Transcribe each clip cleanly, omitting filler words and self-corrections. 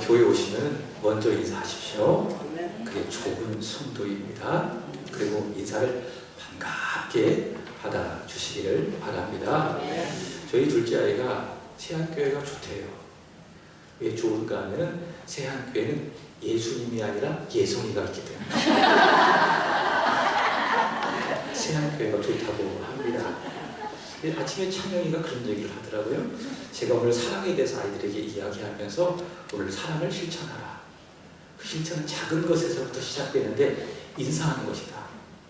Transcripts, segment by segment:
교회 오시면 먼저 인사하십시오. 그게 좋은 성도입니다. 그리고 인사를 반갑게 받아주시기를 바랍니다. 저희 둘째 아이가 세한교회가 좋대요. 왜 좋은가 하면 세한교회는 예수님이 아니라 예송이가 있기 때문에 세한교회가 좋다고 합니다. 아침에 찬영이가 그런 얘기를 하더라고요. 제가 오늘 사랑에 대해서 아이들에게 이야기하면서 오늘 사랑을 실천하라. 그 실천은 작은 것에서부터 시작되는데 인사하는 것이다.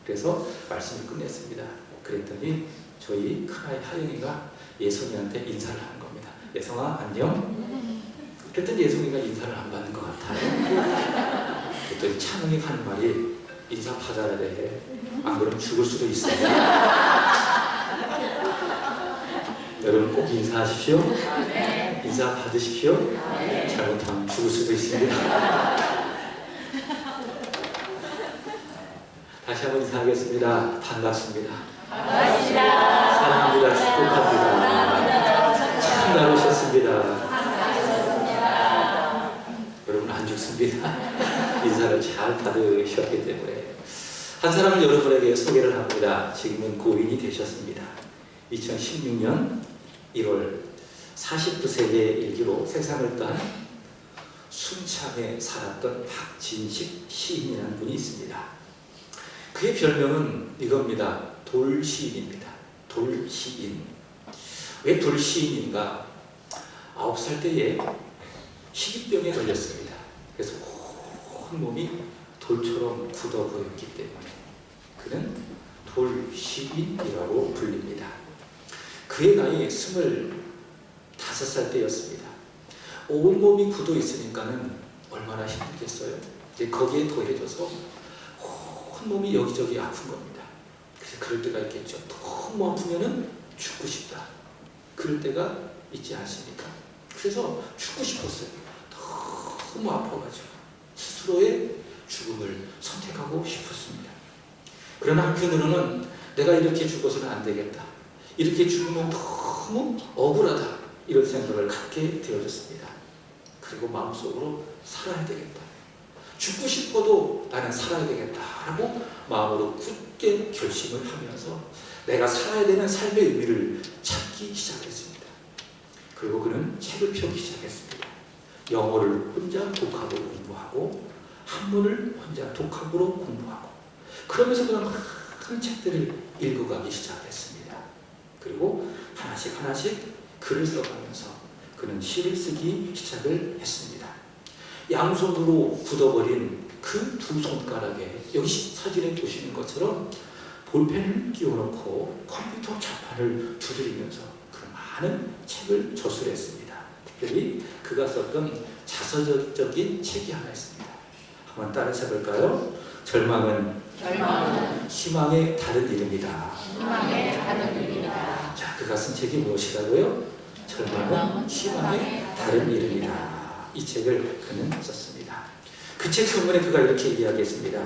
그래서 말씀을 끝냈습니다. 그랬더니 저희 큰아이 하영이가 예송이한테 인사를 하는 겁니다. 예송아 안녕? 그랬더니 예송이가 인사를 안 받는 것 같아요. 그랬더니 찬영이가 하는 말이 인사 받아야 돼. 안 그러면 죽을 수도 있어요. 여러분 꼭 인사하십시오. 인사 받으십시오. 잘못하면 죽을 수도 있습니다. 다시 한번 인사하겠습니다. 반갑습니다. 사랑합니다. 축복합니다. 참 나오셨습니다. 여러분 안 죽습니다. 인사를 잘 받으셨기 때문에. 한 사람을 여러분에게 소개를 합니다. 지금은 고인이 되셨습니다. 2016년 1월 49세의 일기로 세상을 떠난 숨참에 살았던 박진식 시인이라는 분이 있습니다. 그의 별명은 이겁니다. 돌시인입니다. 돌시인. 왜 돌시인인가? 9살 때에 희귀병에 걸렸습니다. 그래서 온 몸이 돌처럼 굳어 보였기 때문에 그는 돌시인이라고 불립니다. 그의 나이 25살 때였습니다. 온몸이 굳어 있으니까는 얼마나 힘들겠어요. 거기에 더해져서 온몸이 여기저기 아픈 겁니다. 그래서 그럴 때가 있겠죠. 너무 아프면은 죽고 싶다. 그럴 때가 있지 않습니까? 그래서 죽고 싶었어요. 너무 아파가지고 스스로의 죽음을 선택하고 싶었습니다. 그러나 한편으로는 내가 이렇게 죽어서는 안 되겠다. 이렇게 죽으면 너무 억울하다. 이런 생각을 갖게 되어졌습니다. 그리고 마음속으로 살아야 되겠다. 죽고 싶어도 나는 살아야 되겠다라고 마음으로 굳게 결심을 하면서 내가 살아야 되는 삶의 의미를 찾기 시작했습니다. 그리고 그는 책을 펴기 시작했습니다. 영어를 혼자 독학으로 공부하고 한문을 혼자 독학으로 공부하고 그러면서 그런 많은 책들을 읽어가기 시작했습니다. 그리고 하나씩 글을 써가면서 그는 시를 쓰기 시작을 했습니다. 양손으로 굳어버린 그 두 손가락에 여기 사진에 보시는 것처럼 볼펜을 끼워놓고 컴퓨터 자판을 두드리면서 그 많은 책을 저술했습니다. 특별히 그가 썼던 자서적인 책이 하나 있습니다. 한번 따라서 해볼까요? 절망은 희망의 다른 이름이다. 자, 그가 쓴 책이 무엇이라고요? 절망은 희망의 다른 이름이다. 이 책을 그는 썼습니다. 그 책 서문에 그가 이렇게 이야기했습니다.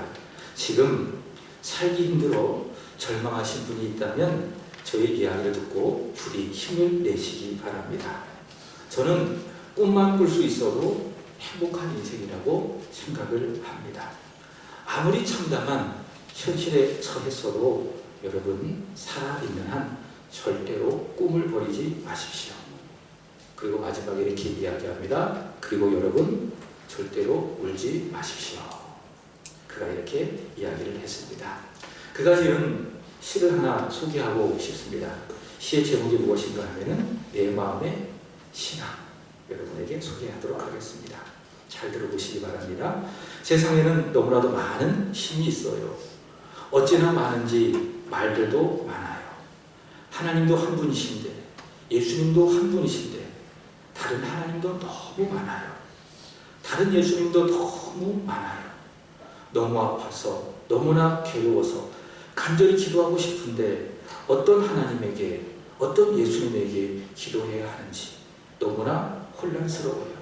지금 살기 힘들어 절망하신 분이 있다면 저의 이야기를 듣고 부디 힘을 내시기 바랍니다. 저는 꿈만 꿀 수 있어도 행복한 인생이라고 생각을 합니다. 아무리 참담한 현실에 처했어도 여러분 살아있는 한 절대로 꿈을 버리지 마십시오. 그리고 마지막에 이렇게 이야기합니다. 그리고 여러분 절대로 울지 마십시오. 그가 이렇게 이야기를 했습니다. 그가 지은 시를 하나 소개하고 싶습니다. 시의 제목이 무엇인가 하면은 내 마음의 신앙. 여러분에게 소개하도록 하겠습니다. 잘 들어보시기 바랍니다. 세상에는 너무나도 많은 신이 있어요. 어찌나 많은지 말들도 많아요. 하나님도 한 분이신데 예수님도 한 분이신데 다른 하나님도 너무 많아요. 다른 예수님도 너무 많아요. 너무 아파서 너무나 괴로워서 간절히 기도하고 싶은데 어떤 하나님에게 어떤 예수님에게 기도해야 하는지 너무나 혼란스러워요.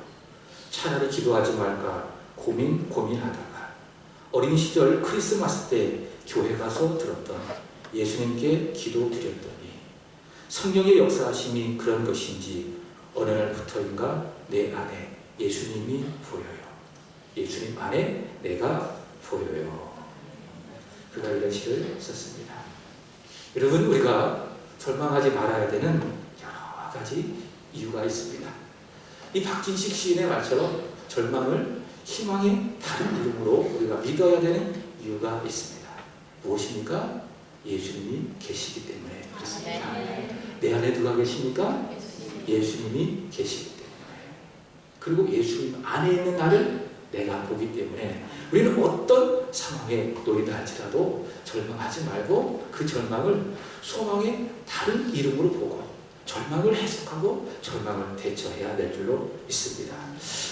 차라리 기도하지 말까 고민하다가 어린 시절 크리스마스 때 교회 가서 들었던 예수님께 기도드렸더니 성령의 역사하심이 그런 것인지 어느 날부터인가 내 안에 예수님이 보여요. 예수님 안에 내가 보여요. 그가 이런 시를 썼습니다. 여러분, 우리가 절망하지 말아야 되는 여러 가지 이유가 있습니다. 이 박진식 시인의 말처럼 절망을 희망의 다른 이름으로 우리가 믿어야 되는 이유가 있습니다. 무엇입니까? 예수님이 계시기 때문에 그렇습니다. 내 안에 누가 계십니까? 예수님이 계시기 때문에. 그리고 예수님 안에 있는 나를 내가 보기 때문에 우리는 어떤 상황에 놓이다 할지라도 절망하지 말고 그 절망을 소망의 다른 이름으로 보고 절망을 해석하고 절망을 대처해야 될 줄로 믿습니다.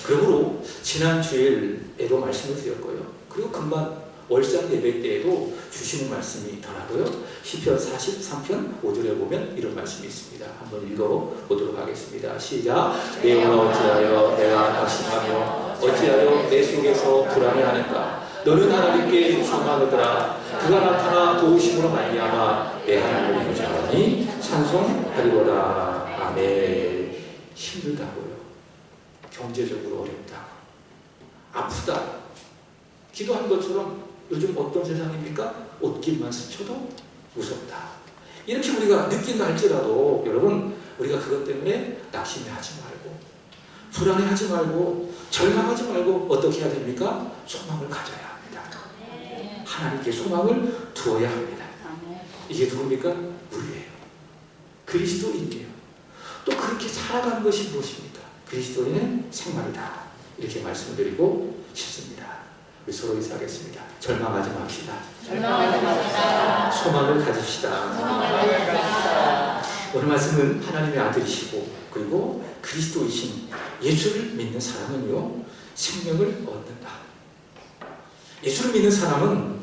그러므로 지난 주일에도 말씀을 드렸고요. 그리고 금방 월상 예배 때에도 주시는 말씀이 있더라고요. 시편 43편 5절에 보면 이런 말씀이 있습니다. 한번 읽어보도록 하겠습니다. 시작. 내 영혼아 어찌하여 내가 낙심하며 어찌하여 내 속에서 불안해하는가. 너는 하나님께 소망하더라. 그가 나타나 도우심으로 말미암아 내 하나님을 유지하니 찬송하리로다. 아멘. 힘들다고요. 경제적으로 어렵다. 아프다. 기도한 것처럼 요즘 어떤 세상입니까? 옷깃만 스쳐도 무섭다. 이렇게 우리가 느낀다 할지라도 여러분, 우리가 그것 때문에 낙심하지 말고 불안해하지 말고 절망하지 말고 어떻게 해야 됩니까? 소망을 가져야 합니다. 하나님께 소망을 두어야 합니다. 이게 누굽니까? 우리예요. 그리스도인이에요. 또 그렇게 살아가는 것이 무엇입니까? 그리스도인은 생활이다. 이렇게 말씀을 드리고 싶습니다. 우리 서로 인사하겠습니다. 절망하지 맙시다. 절망하지 맙시다. 소망을 가집시다. 소망을 가집시다. 오늘 말씀은 하나님의 아들이시고 그리고 그리스도이신 예수를 믿는 사람은요, 생명을 얻는다. 예수를 믿는 사람은,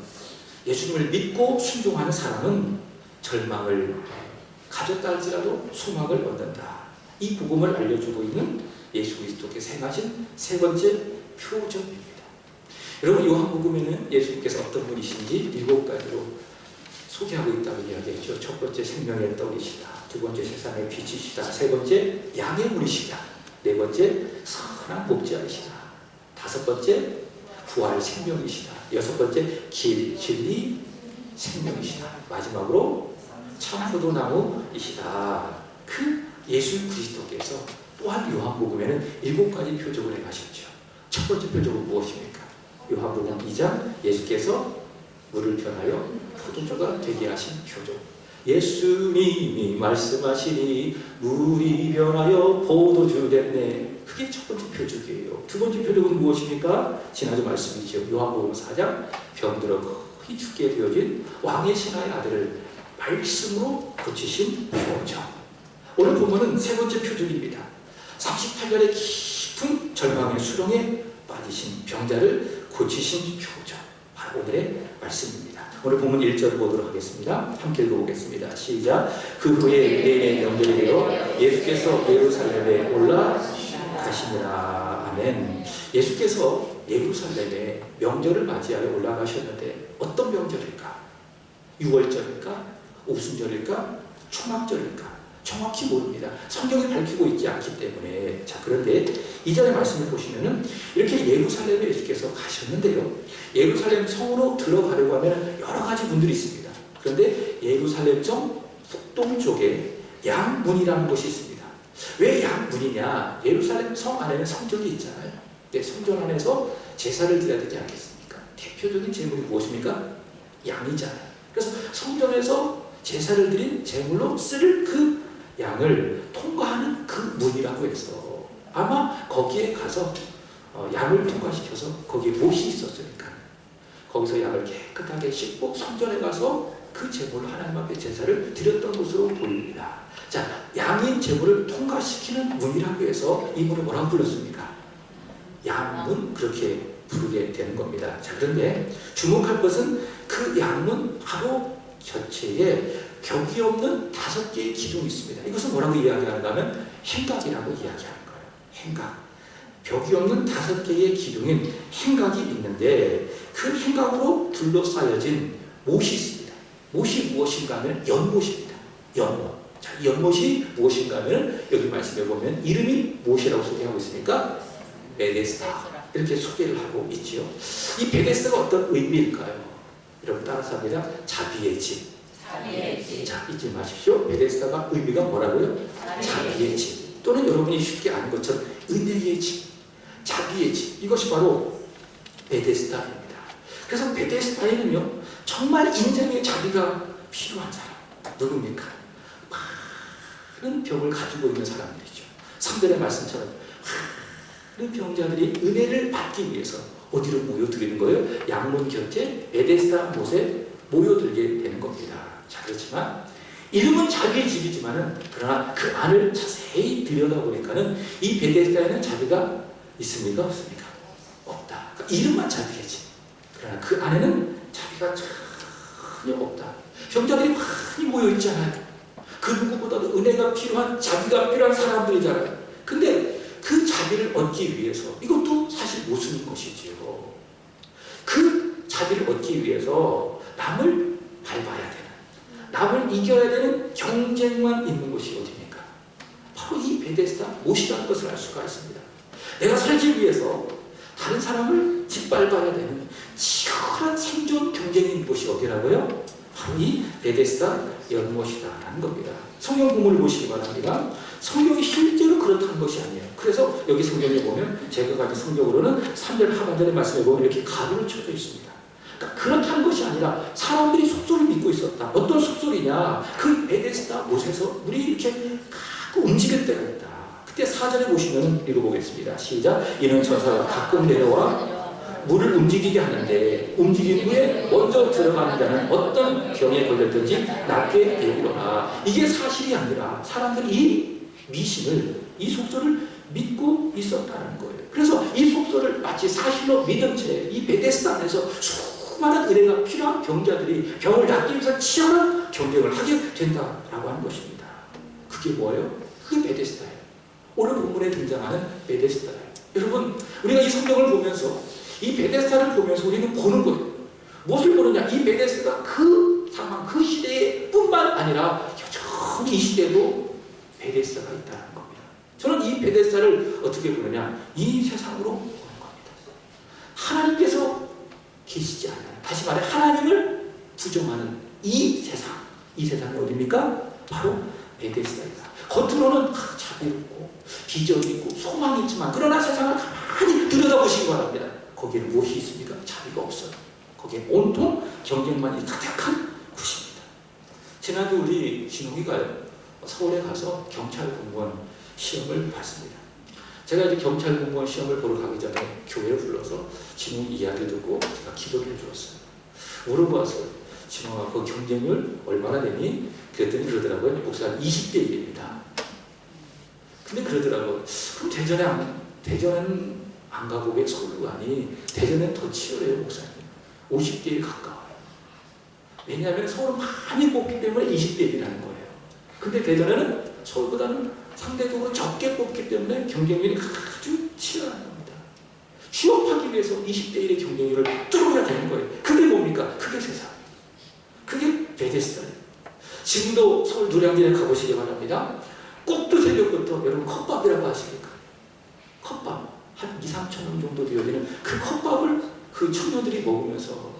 예수님을 믿고 순종하는 사람은 절망을 가졌다 할지라도 소망을 얻는다. 이 복음을 알려주고 있는 예수 그리스도께서 행하신 세 번째 표적입니다. 여러분, 요한복음에는 예수님께서 어떤 분이신지 7가지로 소개하고 있다고 이야기했죠. 첫 번째 생명의 떡이시다. 두 번째 세상의 빛이시다. 세 번째 양의 물이시다. 네 번째 선한 목자이시다. 다섯 번째 부활 생명이시다. 여섯 번째 길, 진리, 생명이시다. 마지막으로 참 포도나무이시다. 그 예수 그리스도께서 또한 요한복음에는 7가지 표적을 행하셨죠. 첫 번째 표적은 무엇입니까? 요한복음 2장 예수께서 물을 변하여 포도주가 되게 하신 표적. 예수님이 말씀하시니 물이 변하여 포도주 됐네. 그게 첫 번째 표적이에요. 두 번째 표적은 무엇입니까? 지난주 말씀이죠. 요한복음 4장 병들어 거의 죽게 되어진 왕의 신하의 아들을 말씀으로 고치신 표적. 오늘 본문은 세 번째 표적입니다. 38년의 깊은 절망의 수렁에 빠지신 병자를 고치신 표적. 바로 오늘의 말씀입니다. 오늘 본문 1절 보도록 하겠습니다. 함께 읽어보겠습니다. 시작. 그 후에 유대인의 명절이 되어 예수께서 예루살렘에 올라가시니라. 아멘. 예수께서 예루살렘에 명절을 맞이하여 올라가셨는데 어떤 명절일까? 6월절일까? 오순절일까? 초막절일까? 정확히 모릅니다. 성경이 밝히고 있지 않기 때문에. 자, 그런데 이 절의 말씀을 보시면은 이렇게 예루살렘에 예수께서 가셨는데요. 예루살렘 성으로 들어가려고 하면 여러 가지 문들이 있습니다. 그런데 예루살렘 성 북동쪽에 양문이라는 곳이 있습니다. 왜 양문이냐? 예루살렘 성 안에는 성전이 있잖아요. 네, 성전 안에서 제사를 드려야 되지 않겠습니까? 대표적인 제물이 무엇입니까? 양이잖아요. 그래서 성전에서 제사를 드린 제물로 쓸 그 양을 통과하는 그 문이라고 해서 아마 거기에 가서 양을 통과시켜서 거기에 못이 있었으니까 거기서 양을 깨끗하게 씻고 성전에 가서 그 제물로 하나님 앞에 제사를 드렸던 것으로 보입니다. 자, 양인 제물을 통과시키는 문이라고 해서 이 문을 뭐라고 불렀습니까? 양문, 그렇게 부르게 되는 겁니다. 자, 그런데 주목할 것은 그 양문 바로 곁에 벽이 없는 5개의 기둥이 있습니다. 이것은 뭐라고 이야기하는가 하면 행각이라고 이야기하는 거예요. 행각. 벽이 없는 5개의 기둥인 행각이 있는데 그 행각으로 둘러싸여진 못이 있습니다. 못이 무엇인가 하면 연못입니다. 연못. 자, 이 연못이 무엇인가 하면 여기 말씀해 보면 이름이 무엇이라고 소개하고 있습니까? 베데스다 이렇게 소개를 하고 있지요. 이 베데스다가 어떤 의미일까요? 여러분 따라서 합니다. 자비의 집. 자비의 집. 자, 잊지 마십시오. 베데스다가 의미가 뭐라고요? 자비의 집. 또는 여러분이 쉽게 아는 것처럼 은혜의 집, 자비의 집. 이것이 바로 베데스다입니다. 그래서 베데스다에는요, 정말 인생의 자비가 필요한 사람. 누굽니까? 많은 병을 가지고 있는 사람들이죠. 3절의 말씀처럼 많은 병자들이 은혜를 받기 위해서 어디로 모여들는 거예요? 양문 곁에 베데스다 못에 모여들게 되는 겁니다. 자, 그렇지만 이름은 자비의 집이지만은 그러나 그 안을 자세히 들여다보니까는 이 베데스다에는 자비가 있습니까? 없습니까? 없다. 그러니까 이름만 자비의 집. 그러나 그 안에는 자비가 전혀 없다. 병자들이 많이 모여있잖아요. 그 누구보다도 은혜가 필요한, 자비가 필요한 사람들이잖아요. 근데 그 자비를 얻기 위해서, 이것도 사실 모순인 것이지요. 그 자비를 얻기 위해서 남을 밟아야 되는, 남을 이겨야 되는 경쟁만 있는 것이 어디입니까? 바로 이 베데스다 못이라는 것을 알 수가 있습니다. 내가 살기 위해서 다른 사람을 짓밟아야 되는 치열한 생존 경쟁이 있는 곳이 어디라고요? 바로 이 베데스다 연못이다라는 겁니다. 성경 본문을 보시기 바랍니다. 성경이 실제로 그렇다는 것이 아니에요. 그래서 여기 성경에 보면 제가 가진 성경으로는 3절 하반절의 말씀에 보면 이렇게 가로로 쳐져 있습니다. 그러니까 그렇다는 것이 아니라 사람들이 속소를 믿고 있었다. 어떤 속소리냐? 그 베데스다 못에서 물이 이렇게 가끔 움직일 때가 있다. 그때 4절에 보시면 읽어보겠습니다. 시작. 이는 천사가 가끔 내려와 물을 움직이게 하는데 움직인 후에 먼저 들어가는 자는 어떤 병에 걸렸든지 낫게 되리로라. 이게 사실이 아니라 사람들이 이 미신을, 이 속설을 믿고 있었다는 거예요. 그래서 이 속설을 마치 사실로 믿은 채 이 베데스다 안에서 수많은 은혜가 필요한 병자들이 병을 낫기 위해서 치열한 경쟁을 하게 된다라고 하는 것입니다. 그게 뭐예요? 그게 베데스다예요. 오늘 본문에 등장하는 베데스다예요. 여러분, 우리가 이 성경을 보면서 이 베데스다를 보면서 우리는 보는 거예요. 무엇을 보느냐? 이 베데스다가 그 상황, 그 시대에 뿐만 아니라 여전히 이 시대에도 베데스다가 있다는 겁니다. 저는 이 베데스다를 어떻게 보느냐? 이 세상으로 보는 겁니다. 하나님께서 계시지 않아요. 다시 말해 하나님을 부정하는 이 세상. 이 세상이 어디입니까? 바로 베데스다이다. 겉으로는 자비롭고 기적이 있고 소망이 있지만 그러나 세상을 가만히 들여다보시기 바랍니다. 거기에는 무엇이 있습니까? 자비가 없어요. 거기에 온통 경쟁만이 가득한 곳입니다. 지난주 우리 진욱이가요, 서울에 가서 경찰 공무원 시험을 봤습니다. 제가 이제 경찰 공무원 시험을 보러 가기 전에 교회를 불러서 진욱이 이야기를 듣고 제가 기도를 해주었어요. 물어보았어요. 진욱아, 그 경쟁률 얼마나 되니? 그랬더니 그러더라고요. 목사님 20대 1입니다. 근데 그러더라고요. 그럼 대전은 안 가고 왜 서울로 가니? 대전은 더 치열해요, 목사님. 50대 1 가까워요. 왜냐하면 서울은 많이 뽑기 때문에 20대 1이라는 거예요. 근데 대전에는 서울보다는 상대적으로 적게 뽑기 때문에 경쟁률이 아주 치열한 겁니다. 취업하기 위해서 20대 1의 경쟁률을 뚫어야 되는 거예요. 그게 뭡니까? 그게 세상. 그게 베데스다예요. 지금도 서울 노량진에 가보시기 바랍니다. 꼭두 새벽부터 여러분 컵밥이라고 아십니까? 컵밥. 한 2~3천 원 정도 되어지는 그 컵밥을 그 청년들이 먹으면서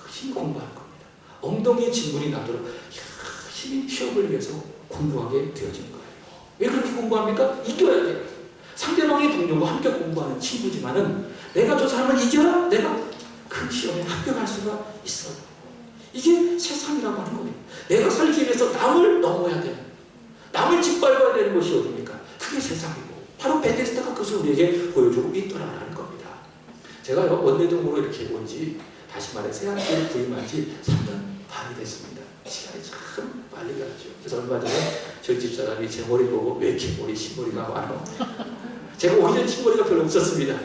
열심히 공부하는 겁니다. 엉덩이에 진물이 나도록 열심히 시험을 위해서 공부하게 되어진 거예요. 왜 그렇게 공부합니까? 이겨야 돼요. 상대방의 동료와 함께 공부하는 친구지만은 내가 저 사람을 이겨야 내가 그 시험에 합격할 수가 있어요. 이게 세상이라고 하는 거예요. 내가 살기 위해서 남을 넘어야 되는, 남을 짓밟아야 되는 것이 어딥니까? 그게 세상이고 바로 베데스다가 그것을 우리에게 보여주고 있더라라는 겁니다. 제가요, 원내동으로 이렇게 온 지, 다시 말해 새학기를 부임한 지 3년 반이 됐습니다. 시간이 참 빨리 가죠. 그래서 얼마 전에 저희 집사람이 제 머리 보고 왜 이렇게 머리 흰머리가 많아? 제가 오히려 흰머리가 별로 없었습니다.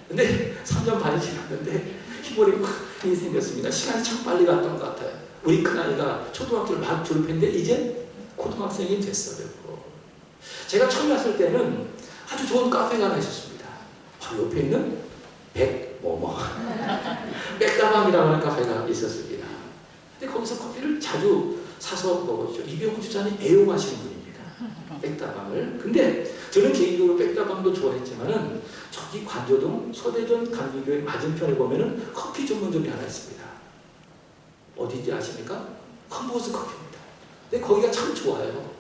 근데 3년 반이 지났는데 흰머리가 많이 생겼습니다. 시간이 참 빨리 갔던 것 같아요. 우리 큰아이가 초등학교를 막 졸업했는데 이제 고등학생이 됐어요. 제가 처음 왔을 때는 아주 좋은 카페가 하나 있었습니다. 바로 옆에 있는 백다방이라고 하는 카페가 있었습니다. 근데 거기서 커피를 자주 사서 먹었죠. 이병훈 집사님 애용하시는 분입니다. 백다방을. 근데 저는 개인적으로 백다방도 좋아했지만은 저기 관저동 서대전 감리교회 맞은편에 보면은 커피 전문점이 하나 있습니다. 어디인지 아십니까? 컴포즈 커피입니다. 근데 거기가 참 좋아요.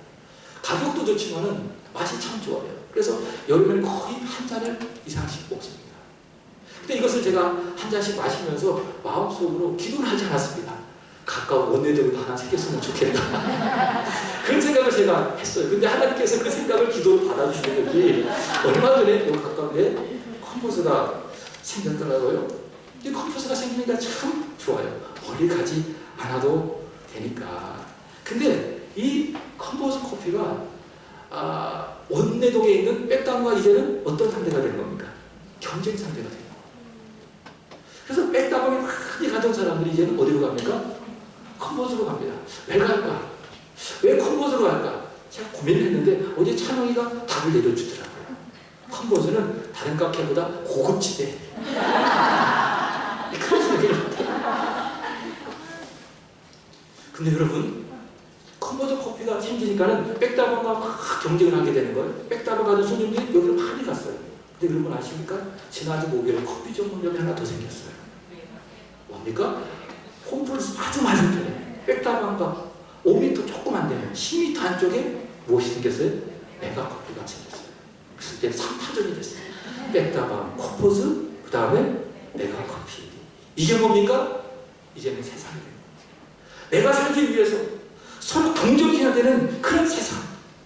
가격도 좋지만은 맛이 참 좋아요. 그래서 여름에는 거의 한 잔을 이상씩 먹습니다. 근데 이것을 제가 한 잔씩 마시면서 마음속으로 기도를 하지 않았습니다. 가까운 원내대로도 하나 생겼으면 좋겠다. 그런 생각을 제가 했어요. 근데 하나님께서 그 생각을 기도로 받아주시는지 얼마 전에 여기 가까운데 컴포즈가 생겼더라고요. 이 컴포즈가 생기니까 참 좋아요. 멀리 가지 않아도 되니까. 근데 이 컴포즈 커피가 원내동에 있는 백담과 이제는 어떤 상대가 되는 겁니까? 경쟁 상대가 돼요. 그래서 백다방에 많이 가던 사람들이 이제는 어디로 갑니까? 컴포즈로 갑니다. 왜 갈까? 왜 컴포즈로 갈까? 제가 고민을 했는데 어제 찬영이가 답을 내려주더라고요. 컴포즈는 다른 카페보다 고급지대. 그런 얘기를 하더라고요. 근데 여러분, 컴포즈 커피가 생기니까는 백다방과 막 경쟁을 하게 되는 거예요. 백다방 가는 손님들이 여기로 많이 갔어요. 근데 여러분 아십니까? 지난주 목요일에 커피 전문점이 하나 더 생겼어요. 뭡니까? 홈플러스 아주 맞은편에 백다방과 5m 조금 안 되면 10m 안쪽에 무엇이 생겼어요? 메가커피가 생겼어요. 그래서 이제 3타전이 됐어요. 백다방, 컴포즈, 그 다음에 메가커피. 이게 뭡니까? 이제는 세상이 됩니다. 내가 살기 위해서 서로 동정해야 되는 그런 세상.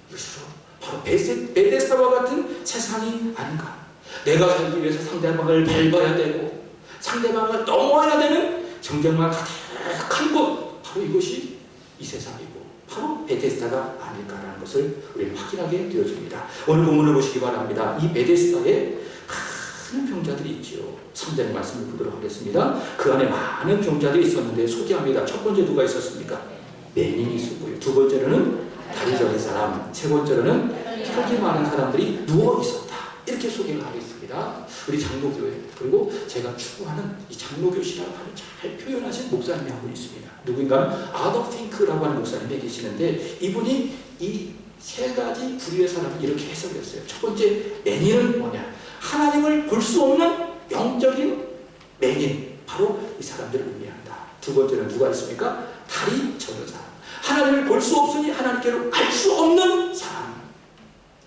이것으로 바로 베데스다와 같은 세상이 아닌가. 내가 살기 위해서 상대방을 밟아야 되고 상대방을 넘어야 되는 정경만 가득한 곳, 바로 이것이 이 세상이고 바로 베데스다가 아닐까라는 것을 우리는 확인하게 되어집니다. 오늘 본문을 보시기 바랍니다. 이 베데스다에 많은 병자들이 있지요. 3절 말씀을 보도록 하겠습니다. 그 안에 많은 병자들이 있었는데 소개합니다. 첫 번째 누가 있었습니까? 맹인이 있었고요. 두 번째로는 다리 저린 사람, 세 번째로는 혈기 많은 사람들이 누워 있었다. 이렇게 소개를 하고 있습니다. 우리 장로교회, 그리고 제가 추구하는 이 장로교시라고 하는 잘 표현하신 목사님이 한 분 있습니다. 누구인가? 아더 핑크라고 하는 목사님이 계시는데 이분이 이 세 가지 부류의 사람을 이렇게 해석했어요. 첫 번째, 맹인은 뭐냐? 하나님을 볼 수 없는 영적인 맹인, 바로 이 사람들을 의미한다. 두 번째는 누가 있습니까? 다리 저는 사람. 하나님을 볼 수 없으니 하나님께로 갈 수 없는 사람.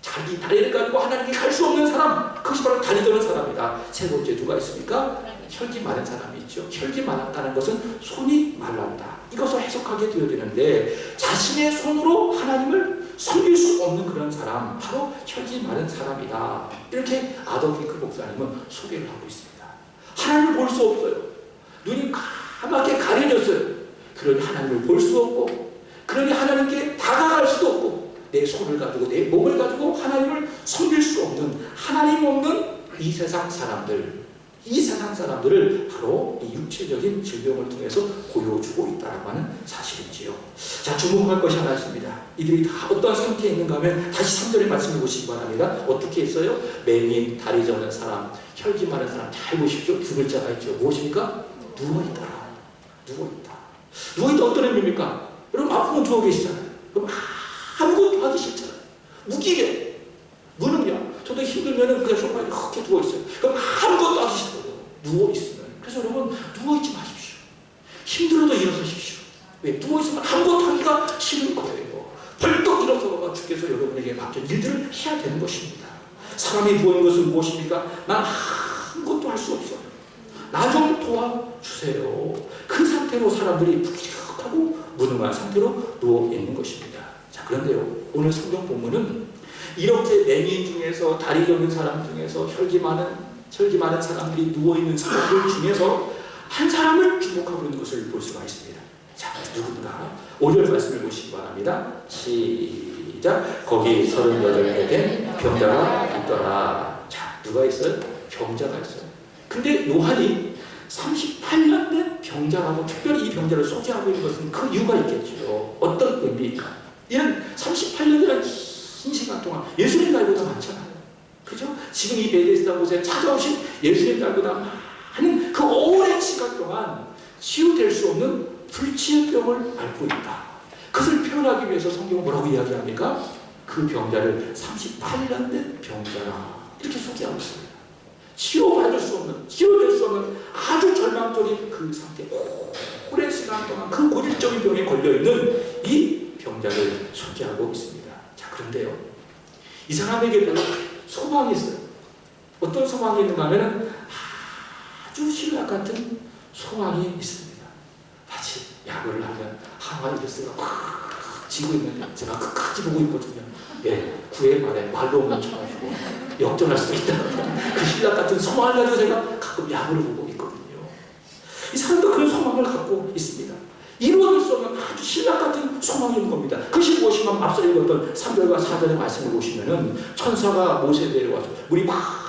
자기 다리를 가지고 하나님께 갈 수 없는 사람, 그것이 바로 다리 저는 사람이다. 세 번째 누가 있습니까? 혈기 많은 사람이 있죠. 혈기 많았다는 것은 손이 말랐다. 이것을 해석하게 되어지는데 자신의 손으로 하나님을 섬길 수 없는 그런 사람, 바로 혈기 많은 사람이다. 이렇게 아더핑크 목사님은 소개를 하고 있습니다. 하나님을 볼 수 없어요. 눈이 까맣게 가려졌어요. 그러니 하나님을 볼 수 없고, 그러니 하나님께 다가갈 수도 없고, 내 손을 가지고 내 몸을 가지고 하나님을 섬길 수 없는, 하나님 없는 이 세상 사람들, 이 세상 사람들을 바로 이 육체적인 질병을 통해서 보여주고 있다고 하는 사실이지요. 자, 주목할 것이 하나 있습니다. 이들이 다 어떠한 상태에 있는가 하면 다시 3절의 말씀을 보시기 바랍니다. 어떻게 했어요? 맹인, 다리 저는 사람, 혈기 많은 사람. 잘 보십시오. 두 글자가 있죠. 무엇입니까? 누워있다. 누워있다. 누워있다 어떤 의미입니까? 여러분 아프면 누워 계시잖아요. 그럼 아무것도 하기 싫잖아요. 무기력, 무능력. 저도 힘들면 그냥 소파에 이렇게 누워있어요. 그럼 아무것도 하기 싫거든요. 누워있으면. 그래서 여러분 누워있지 마십시오. 힘들어도 일어서십시오. 왜? 누워있으면 아무것도 하기가 싫은 거예요. 벌떡 일어서가 주께서 여러분에게 맡긴 일들을 해야 되는 것입니다. 사람이 누워있는 것은 무엇입니까? 난 아무것도 할 수 없어요. 나 좀 도와주세요. 그 상태로 사람들이 무기력하고 무능한 상태로 누워있는 것입니다. 자, 그런데요, 오늘 성경 본문은 이렇게 맹인 중에서, 다리 저린 사람 중에서, 혈기 많은 사람들이 누워있는 사람들 중에서 한 사람을 주목하고 있는 것을 볼 수가 있습니다. 자, 누군가? 5절 말씀을 보시기 바랍니다. 시작. 거기 38개 된 병자가 있더라. 자, 누가 있어요? 병자가 있어요. 근데 요한이 38년 된 병자라고 특별히 이 병자를 소개하고 있는 것은 그 이유가 있겠죠. 어떤 의미일까? 이는 38년이라는 긴 시간 동안 예수님 날보다 많잖아요. 그죠? 지금 이 베데스다 곳에 찾아오신 예수님 날보다 많은 그 오랜 시간 동안 치유될 수 없는 불치의 병을 앓고 있다. 그것을 표현하기 위해서 성경은 뭐라고 이야기합니까? 그 그 병자를 38년 된 병자라 이렇게 소개하고 있습니다. 치료받을 수 없는, 치료될 수 없는 아주 절망적인 그 상태, 오랜 시간 동안 그 고질적인 병에 걸려있는 이 병자를 소개하고 있습니다. 자, 그런데요, 이 사람에게도 소망이 있어요. 어떤 소망이 있는가 하면 아주 신라 같은 소망이 있습니다. 마치 야구를 하면 한화 이글스가 확 지고 있는데 제가 끝까지 보고 있거든요. 예, 9회 말에 말로 없는 쳐가지고 역전할 수도 있다. 그 신라 같은 소망을 가지고 제가 가끔 야구를 보고 있거든요. 이 사람도 그런 소망을 갖고 있습니다. 이루어질 수 없는 아주 신라 같은 소망이 있는 겁니다. 그것이 무엇이면 앞서 읽었던 3절과 4절의 말씀을 보시면은 천사가 모세에 내려와서 물이 막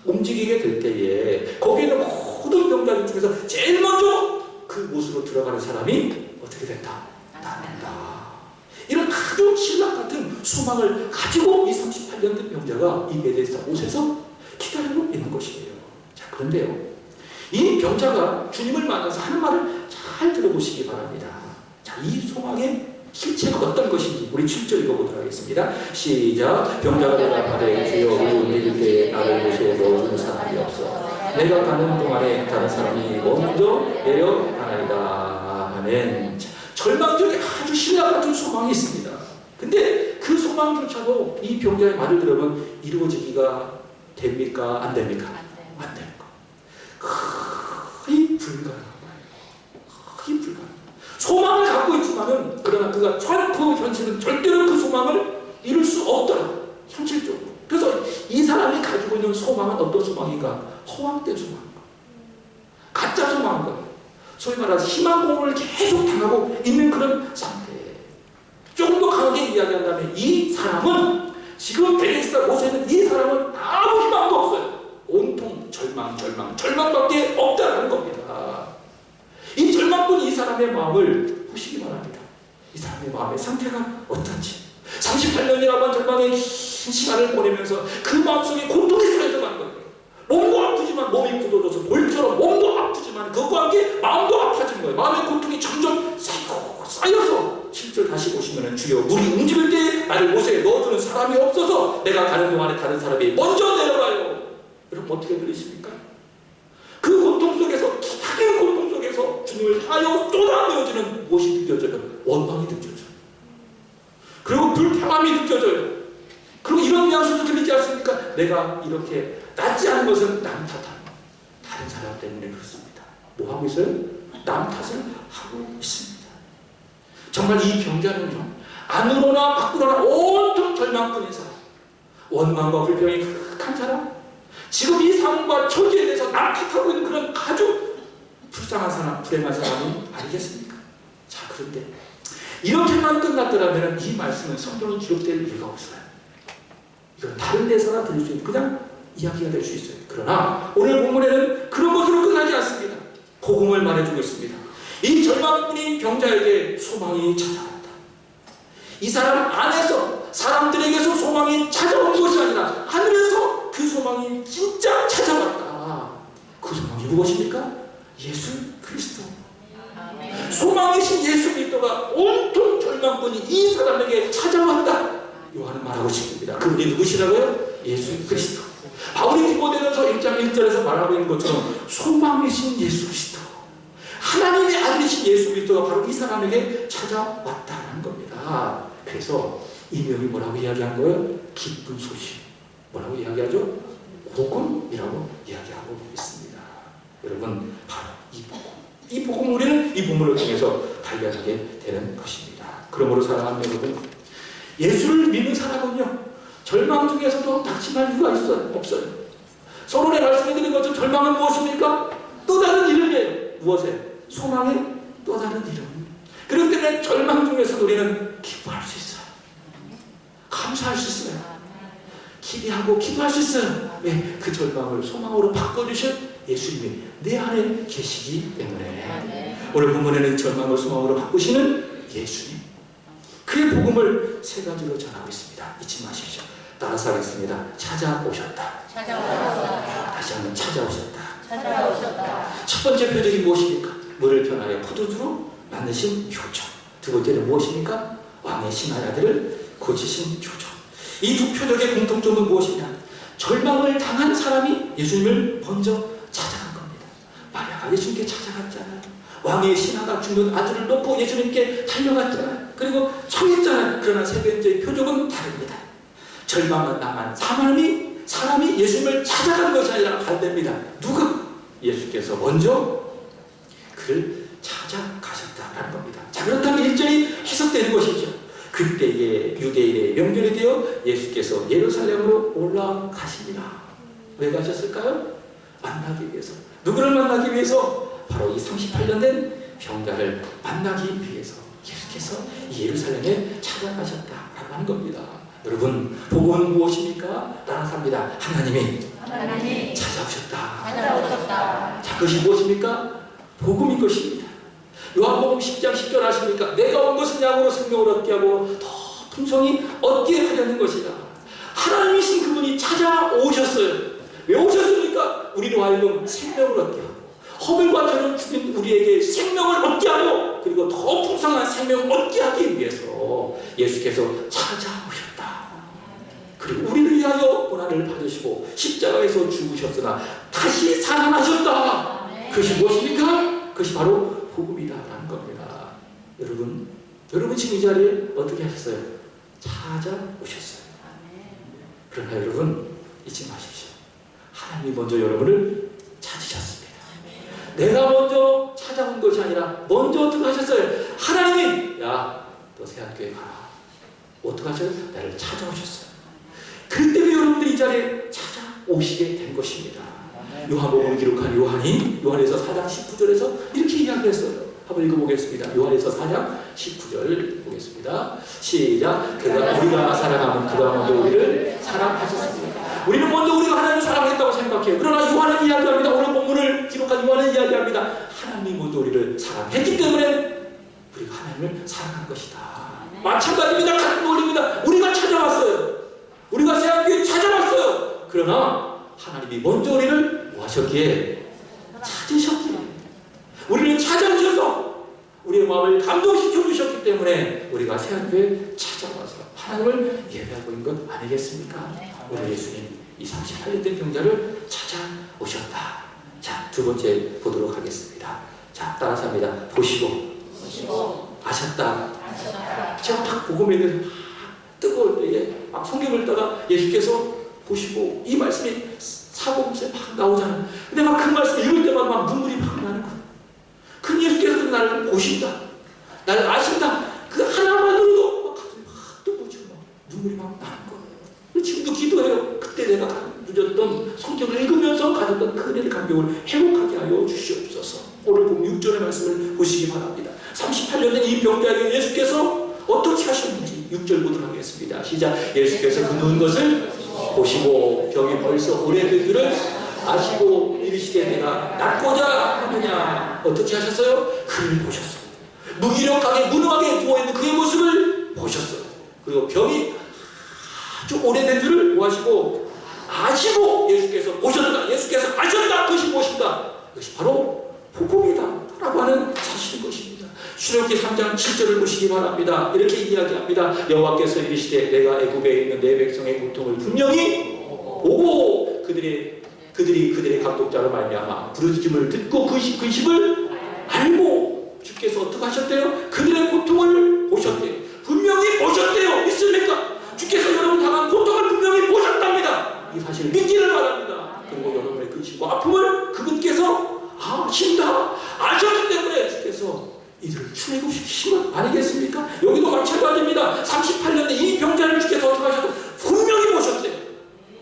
움직이게 될 때에 거기에는 모든 병자들 중에서 제일 먼저 그 못으로 들어가는 사람이 어떻게 된다? 나는다. 이런 아주 신라 같은 소망을 가지고 이 38년 된 병자가 이 베데스다 못에서 기다리고 있는 것이에요. 자, 그런데요, 이 병자가 주님을 만나서 하는 말을 잘 들어보시기 바랍니다. 자, 이 소망의 실체가 어떤 것인지 우리 7절 읽어보도록 하겠습니다. 시작. 병자가 대답하되 주여 우리 믿을 때에 나를 못에 넣어주는 사람이 없어. 내가 가는 동안에 다른 사람이 먼저 내려가나이다. 아멘. 절망적인 아주 신라 같은 소망이 있습니다. 근데 그 소망조차도 이 병자의 말을 들으면 이루어지기가 됩니까? 안 됩니까? 안 됩니까? 거의 불가능한 거예요. 거의 불가능한. 소망을 갖고 있지만은 그러나 그가 그 현실은 절대로 그 소망을 이룰 수 없더라. 현실적으로. 그래서 이 사람이 가지고 있는 소망은 어떤 소망인가? 허황된 소망인가? 가짜 소망인가? 소위 말해서 희망 공허를 계속 당하고 있는 그런 상태예요. 조금 더 강하게 이야기한다면 이 사람은 지금 베데스다 못에 있는 이 사람은 아무 희망도 없어요. 온통 절망밖에 없다는 겁니다. 이 절망뿐이 이 사람의 마음을 보시기 바랍니다. 이 사람의 마음의 상태가 어떤지. 38년이라고 절망의 긴 시간을 보내면서 그 마음속에 고통이 쌓여져가는 거예요. 몸도 아프지만 몸이 굳어져서 볼처럼 몸도 아프지만 그것과 함께 마음도 아파지는 거예요. 마음의 고통이 점점 쌓여서 7절 다시 보시면 주여 우리 움직일 때 나를 못에 넣어주는 사람이 없어서 내가 가는 동안에 다른 사람이 먼저 내려가요. 여러분 어떻게 들으십니까? 그 고통 속에서, 기다리는 고통 속에서 주님을 향하여 쏟아내어지는 무엇이 느껴져요? 원망이 느껴져요. 그리고 불평함이 느껴져요. 그리고 이런 뉘앙스도 들리지 않습니까? 내가 이렇게 낫지 않은 것은 남 탓하는, 다른 사람 때문에 그렇습니다. 뭐 하고 있어요? 남 탓을 하고 있습니다. 정말 이 병자는요, 안으로나 밖으로나 온통 절망뿐인 사람, 원망과 불평이 극한 사람, 지금 이 상황과 처지에 대해서 남 탓하고 있는 그런 아주 불쌍한 사람, 불행한 사람이 아니겠습니까? 자, 그런데 이렇게만 끝났더라면 이 말씀은 성경에 기록될 이유가 없어요. 이건 다른 데서나 들을 수 있는 그냥 이야기가 될 수 있어요. 그러나 오늘 본문에는 그런 것으로 끝나지 않습니다. 복음을 말해주고 있습니다. 이 절망뿐인 병자에게 소망이 찾아왔다. 이 사람 안에서 사람들에게서 소망이 찾아온 것이 아니라 하늘에서 그 소망이 진짜 찾아왔다. 그 소망이 무엇입니까? 예수 그리스도. 소망이신 예수 그리스도가 온통 절망뿐인 이 사람에게 찾아왔다. 요한은 말하고 싶습니다. 그분이 누구시라고요? 예수 그리스도. 바울이 디모데전서 1장 1절에서 말하고 있는 것처럼 소망이신 예수 그리스도, 하나님의 아들이신 예수 그리스도가 바로 이 사람에게 찾아왔다는 겁니다. 그래서 이 명이 뭐라고 이야기한 거예요? 기쁜 소식. 뭐라고 이야기하죠? 복음이라고 이야기하고 있습니다. 여러분, 바로 이 복음. 이 복음을 우리는 이 본문을 통해서 발견하게 되는 것입니다. 그러므로 사랑하는 여러분, 예수를 믿는 사람은요, 절망 중에서도 낙심할 이유가 있어요? 없어요. 서론에 말씀해드린 것처럼 절망은 무엇입니까? 또 다른 이름이에요. 무엇에? 소망의 또 다른 이름. 그렇기 때문에 절망 중에서도 우리는 기뻐할 수 있어요. 감사할 수 있어요. 기대하고 기도할 수 있어요. 왜? 그 절망을 소망으로 바꿔주신 예수님이 내 안에 계시기 때문에. 오늘 본문에는 절망을 소망으로 바꾸시는 예수님, 그의 복음을 세 가지로 전하고 있습니다. 잊지 마십시오. 따라서 하겠습니다. 찾아오셨다. 다시 한번 찾아오셨다. 첫 번째 표적이 무엇입니까? 물을 변하여 포도주로 만드신 효죠. 두 번째는 무엇입니까? 왕의 신하의 아들을 고치신 표적. 이 두 표적의 공통점은 무엇이냐? 절망을 당한 사람이 예수님을 먼저 찾아간 겁니다. 마리아가 예수님께 찾아갔잖아요. 왕의 신하가 죽는 아들을 놓고 예수님께 달려갔잖아요. 그리고 청했잖아요. 그러나 세 번째 표적은 다릅니다. 절망을 당한 사람이 예수님을 찾아간 것이 아니라 반대입니다. 누가? 예수께서 먼저 그를 찾아가셨다라는 겁니다. 자, 그렇다면 일절이 해석되는 것이죠. 그때에 유대인의 명절이 되어 예수께서 예루살렘으로 올라가시니라. 왜 가셨을까요? 만나기 위해서. 누구를 만나기 위해서? 바로 이 38년 된 병자를 만나기 위해서 예수께서 예루살렘에 찾아가셨다라고 하는 겁니다. 여러분, 복음은 무엇입니까? 따라서 합니다. 하나님이 찾아오셨다. 자, 그것이 무엇입니까? 복음인 것입니다. 요한복음 10장 10절 아십니까? 내가 온 것은 양으로 생명을 얻게 하고 더 풍성히 얻게 하려는 것이다. 하나님이신 그분이 찾아오셨어요. 왜 오셨습니까? 우리로 하여금 생명을 얻게 하고 허물과처럼 죽인 우리에게 생명을 얻게 하고 그리고 더 풍성한 생명을 얻게 하기 위해서 예수께서 찾아오셨다. 그리고 우리를 위하여 고난을 받으시고 십자가에서 죽으셨으나 다시 살아나셨다. 그것이 무엇입니까? 그것이 바로 복음이다라는 겁니다. 여러분 지금 이 자리에 어떻게 하셨어요? 찾아오셨어요. 그러나 여러분 잊지 마십시오. 하나님이 먼저 여러분을 찾으셨습니다. 내가 먼저 찾아온 것이 아니라 먼저 어떻게 하셨어요? 하나님이 야, 너 세안교회 가라. 어떻게 하셨어요? 나를 찾아오셨어요. 그 때문에 여러분들이 이 자리에 찾아오시게 된 것입니다. 요한복음을 기록한 요한에서 4장 19절에서 이렇게 이야기했어요. 한번 읽어보겠습니다. 요한에서 4장 19절 보겠습니다. 시작. 우리가 사랑하면 그가 먼저 우리를 사랑하셨습니다. 우리는 먼저 우리가 하나님을 사랑했다고 생각해요. 그러나 요한은 이야기합니다. 오늘 본문을 기록한 요한은 이야기합니다. 하나님이 먼저 우리를 사랑했기 때문에 우리가 하나님을 사랑한 것이다. 마찬가지입니다. 같은 논리입니다. 우리가 찾아왔어요. 우리가 세상교회에 찾아왔어요. 그러나 하나님이 먼저 우리를 뭐 하셨기에? 찾으셨기에. 우리를 찾아오셔서 우리의 마음을 감동시켜 주셨기 때문에 우리가 세상교회에 찾아와서 하나님을 예배하고 있는 것 아니겠습니까? 우리 예수님 이 38년 된 병자를 찾아오셨다. 자, 두 번째 보도록 하겠습니다. 자, 따라서 합니다. 보시고 아셨다. 제가 딱 복음에 대해서 뜨거울 때에 막 성경을 읽다가 예수께서 보시고 이 말씀이 사복음서에 막 나오잖아요. 근데 막 그 말씀 읽을 때마다 막 눈물이 막 나는 거예요. 그 예수께서 나를 보신다. 나를 아신다. 그 하나만으로도 막 가슴이 막 뜨거워지고 막 눈물이 막 나는 거예요. 지금도 기도해요. 그때 내가 늦었던 성경을 읽으면서 가졌던 그 은혜의 감격을 회복하게 하여 주시옵소서. 오늘 보면 6절의 말씀을 보시기 바랍니다. 38년 된 이 병자에게 예수께서 어떻게 하셨는지 6절 보도록 하겠습니다. 시작. 예수께서 그 누운 것을 보시고 병이 벌써 오래된 줄을 아시고 이르시되 내가 낫고자 하느냐. 어떻게 하셨어요? 그를 보셨어요. 무기력하게 무능하게 누워있는 그의 모습을 보셨어요. 그리고 병이 아주 오래된 줄을 보시고 아시고 예수께서 보셨다. 예수께서 아셨다. 그것이 무엇인가? 그것이 바로 복음이다 라고 하는 사실인 것입니다. 출애굽기 3장 7절을 보시기 바랍니다. 이렇게 이야기합니다. 여호와께서 이르시되 내가 애굽에 있는 내 백성의 고통을 분명히 오고 그들이 그들의 감독자로 말미암아 부르짖음을 듣고 그 힘을 알고 주께서 어떻게 하셨대요? 그들의 고통을 보셨대요. 분명히 보셨대요. 믿습니까? 주께서 여러분 당한 고통을 분명히 보셨답니다. 이 사실을 믿기를 바랍니다. 그리고 여러분의 근심과 아픔을 그분께서 아신다. 아셨기 때문에 주께서 이들을 출애굽시키신 것 아니겠습니까? 여기도 마찬가지입니다. 38년 된 이 병자를 주께서 어떻게 하셨다? 분명히 보셨대요.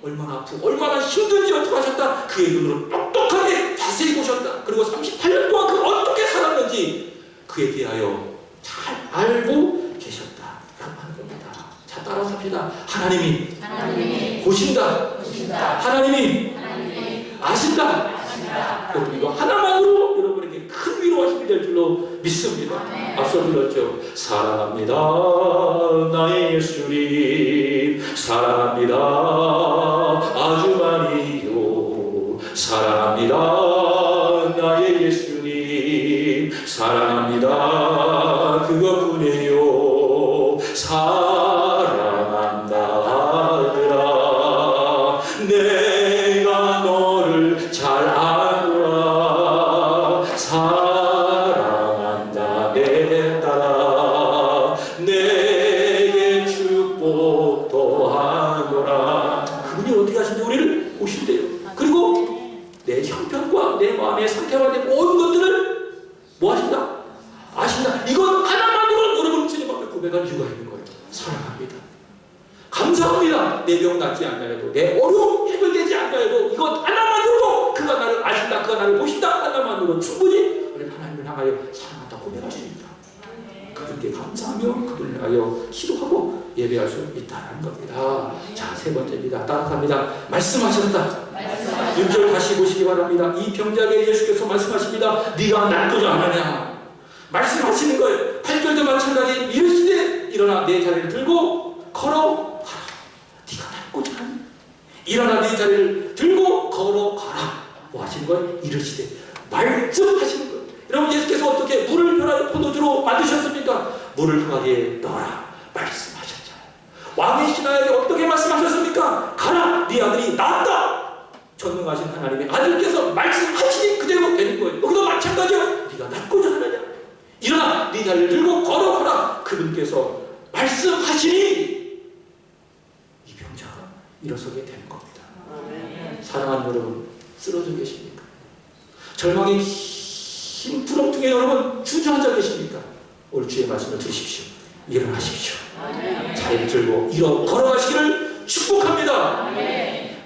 얼마나 아프고 얼마나 힘든지 어떻게 하셨다? 그의 눈으로 똑똑하게 자세히 보셨다. 그리고 38년 동안 그 어떻게 살았는지 그에 대하여 잘 알고 계셨다라고 하는 겁니다. 자, 따라서 합시다. 하나님이 보신다. 하나님이 아신다. 여러분 이거 하나만으로 여러분에게 큰 위로와 힘이 될 줄로 믿습니다. 앞서 불렀죠. 사랑합니다 나의 예수님, 사랑합니다 아주 많이요, 사랑합니다 나의 예수님, 사랑합니다 그것뿐이요, 사랑 마음의 상태와 내 모든 것들을 뭐 하신다? 아신다. 이것 하나만으로 여러분 주님 앞에 고백할 이유가 있는 거예요. 사랑합니다. 감사합니다. 내 병 낫지 않나 해도, 내 어려움 해결되지 않나 해도 이것 하나만으로 그가 나를 아신다, 그가 나를 보신다 하나만으로 충분히 우리 하나님을 향하여 사랑한다 고백할 수 있다. 그분께 감사하며 그분을 향하여 기도하고 예배할 수 있다는 겁니다. 자, 세 번째입니다. 따라갑니다. 말씀하셨다. 6절 다시 보시기 바랍니다. 이 병자에게 예수께서 말씀하십니다. 네가 낫고자 하느냐. 말씀하시는 거예요. 8절도 마찬가지. 이르시되 일어나 내 자리를 들고 걸어가라. 네가 낫고자 하느냐. 일어나 내 자리를 들고 걸어가라. 뭐 하시는 거예요? 이르시되 말씀하시는 거예요. 여러분, 예수께서 어떻게 물을 변화로 포도주로 만드셨습니까? 물을 흙에 넣어라. 말씀하셨잖아요. 왕의 신하에게 어떻게 말씀하셨습니까? 가라. 네 아들이 낫다. 전능하신 하나님의 아들께서 말씀하시니 그대로 되는 거예요. 여기도 마찬가지요. 네가 낫고자 하느냐. 일어나 네 자리를 들고 걸어가라. 그분께서 말씀하시니 이 병자가 일어서게 되는 겁니다. 사랑하는 여러분, 쓰러져 계십니까? 절망의 힘부렁퉁에 여러분 주저앉아 계십니까? 오늘 주의 말씀을 들으십시오. 일어나십시오. 자리를 들고 걸어가시기를 축복합니다.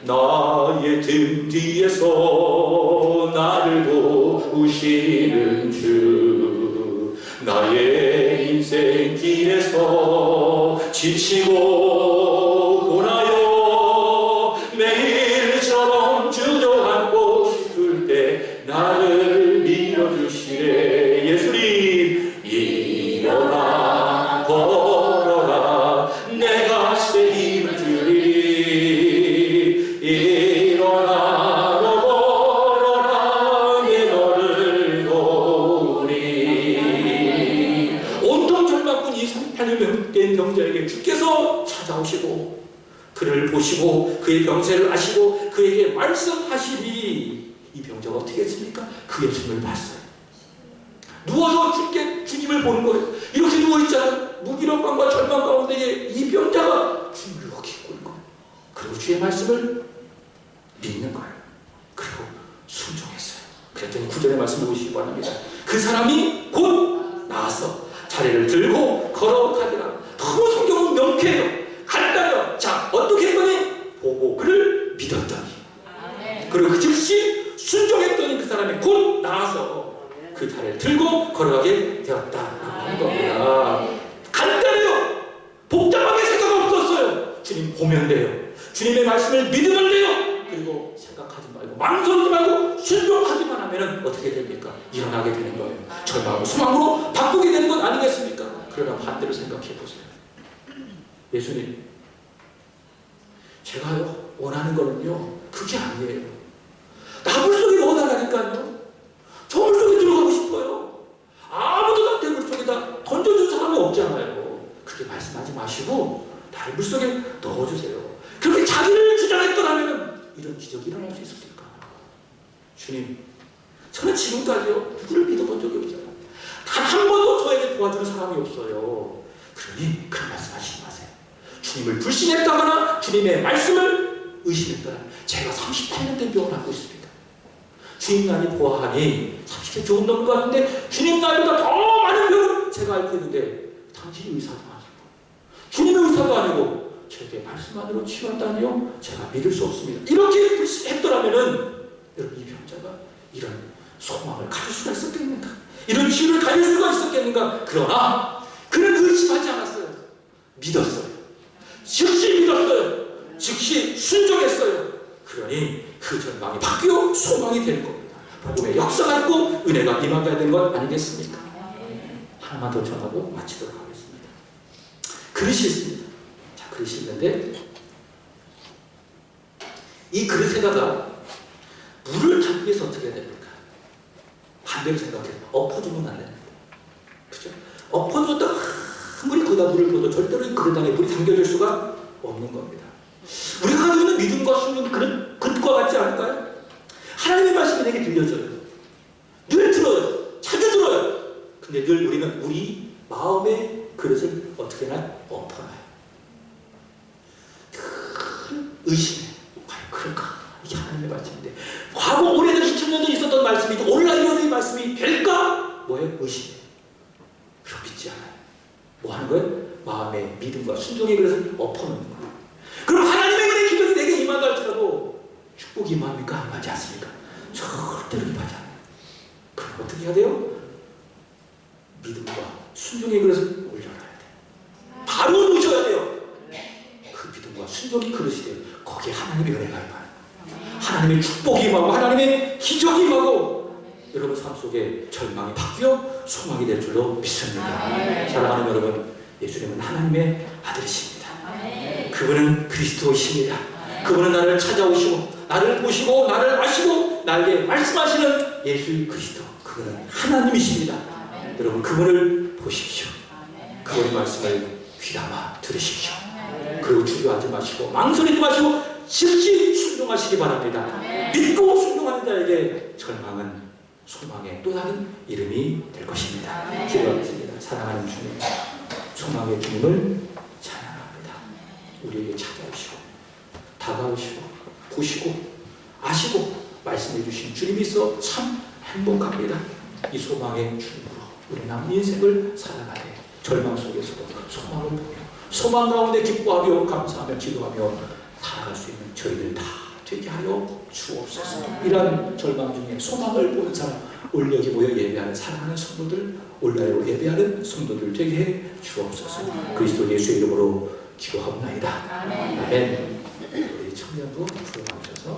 나의 등 뒤에서 나를 도우시는 주, 나의 인생 길에서 지치고 고나여 매일처럼 주저앉고 싶을 때 나를 밀어주시네. 예수님, 일어나 걸어라. 내가 새 힘을 주리. 일어나 걸어라. 내 너를 도우리. 온통 절망꾼 이 38년 된 병자에게 주께서 찾아오시고 그를 보시고 그의 병세를 아시고 그에게 말씀하시니 이 병자가 어떻게 했습니까? 그 예수님을 봤어요. 누워서 주님을 보는 거예요. 이렇게 누워있잖아요. 무기력감과 절망 가운데 이 병자가 주님을 이렇게 보는 거예요. 그리고 주의 말씀을 믿는 거예요. 그리고 순종했어요. 그랬더니 9절의 말씀을 보시기 바랍니다. 그 사람이 곧 나와서 자리를 들고 걸어가더라. 너무 성경은 명쾌해요. 간단해요. 자, 어떻게 했더니 보고 그를 믿었더니, 그리고 그 즉시 순종했더니 그 사람이 곧 나와서 그 자리를 들고 걸어가게 되었다라고 하는 겁니다. 간단해요. 복잡하게 생각 없었어요. 주님 보면 돼요. 주님의 말씀을 믿으면 돼요. 그리고 생각하지 말고 망설이지 말고 순종하기만 하면 어떻게 됩니까? 일어나게 되는 거예요. 절망하고 소망으로 바꾸게 되는 것 아니겠습니까? 그러나 반대로 생각해 보세요. 예수님, 제가요 원하는 거는요 그게 아니에요. 나 물속에 넣어달라니까요. 저 물속에 들어가고 싶어요. 아무도 나한테 물속에다 던져준 사람이 없잖아요. 그렇게 말씀하지 마시고 나를 물속에 넣어주세요. 그렇게 자기를 주장했더라면 이런 기적이 일어날 수 있었을까? 주님, 저는 지금까지요 누구를 믿어본 적이 없어요. 단 한 번도 저에게 도와주는 사람이 없어요. 그러니 그런 말씀하시지 마세요. 주님을 불신했다거나 주님의 말씀을 의심했다면 제가 38년 된 병을 앓고 있습니다. 주님 나이 보아하니 30대 조금 넘은 것 같은데 주님 나이보다 더 많은 병을 제가 앓고 있는데 당신이 의사도 아니고 주님의 의사도 아니고 제게 말씀만으로 치유한다니요? 제가 믿을 수 없습니다. 이렇게 불신했더라면 여러분 이 병자가 이런 소망을 가질 수가 있었겠는가? 이런 치유를 가질 수가 있었겠는가? 그러나 그는 의심하지 않았어요. 믿었어요. 즉시 믿었어요. 즉시 순종했어요. 그러니 그 절망이 바뀌어 소망이 되는 겁니다. 복음의 역사가 있고 은혜가 임하게 되는 것 아니겠습니까? 하나만 더 전하고 마치도록 하겠습니다. 그릇이 있습니다. 자, 그릇이 있는데 이 그릇에다가 물을 담기 위해서 어떻게 해야 됩니까? 반대로 생각해요. 엎어주면 안 됩니다. 그죠? 엎어줬다가 아무리 거기다 물을 부어도 절대로 이 그릇 안에 물이 담겨질 수가 없는 겁니다. 우리가 가지고 있는 믿음과 수는 그릇과 같지 않을까요? 하나님의 말씀이 내게 들려져요. 늘 들어요. 자주 들어요. 근데 늘 우리는 우리 마음의 그릇을 어떻게 하나 엎어놔요. 큰 의심에 과연 그럴까? 이게 하나님의 하나님의 말씀인데 과거 오래전 2000년 전 있었던 말씀이 오늘날 이루어진 말씀이 될까? 뭐예요? 의심이에요. 그럼 믿지 않아요. 뭐 하는 거예요? 마음의 믿음과 순종의 그릇을 엎어놓는 거예요. 그럼 하나님의 은혜 기도가 내게 임한다 할지라도 축복이 임합니까? 임하지 않습니까? 절대로 임하지 않아요. 그럼 어떻게 해야 돼요? 믿음과 순종의 그릇을 올려놔야 돼요. 바로 놓으셔야 돼요. 그 믿음과 순종의 그릇이 돼요. 거기에 하나님의 은혜가 임하는 하나님의 축복이 임하고 하나님의 기적이 임하고 여러분 삶 속에 절망이 바뀌어 소망이 될 줄로 믿습니다. 사랑하는 여러분, 예수님은 하나님의 아들이십니다. 그분은 그리스도이십니다. 그분은 나를 찾아오시고 나를 보시고 나를 아시고 나에게 말씀하시는 예수 그리스도, 그분은 하나님이십니다. 여러분 그분을 보십시오. 그분의 말씀을 귀담아 들으십시오. 그리고 주저하지 마시고 망설이지 마시고 즉시 순종하시기 바랍니다. 믿고 순종하는 자에게 절망은 소망의 또 다른 이름이 될 것입니다. 기도하겠습니다. 사랑하는 주님, 소망의 주님을 찬양합니다. 우리에게 찾아오시고 다가오시고 보시고 아시고 말씀해 주신 주님이 있어 참 행복합니다. 이 소망의 주님으로 우리 남은 인생을 살아가되 절망 속에서도 소망을 보며 소망 가운데 기뻐하며 감사하며 기도하며 살아갈 수 있는 저희들 다 되게 하여 주옵소서. 이러한 절망 중에 소망을 보는 사람, 오늘 여기 모여 예배하는 사랑하는 성도들, 온라인으로 예배하는 성도들 되게 해 주옵소서. 그리스도 예수의 이름으로 기도하옵나이다. 아멘. 우리 청년부 부르셔서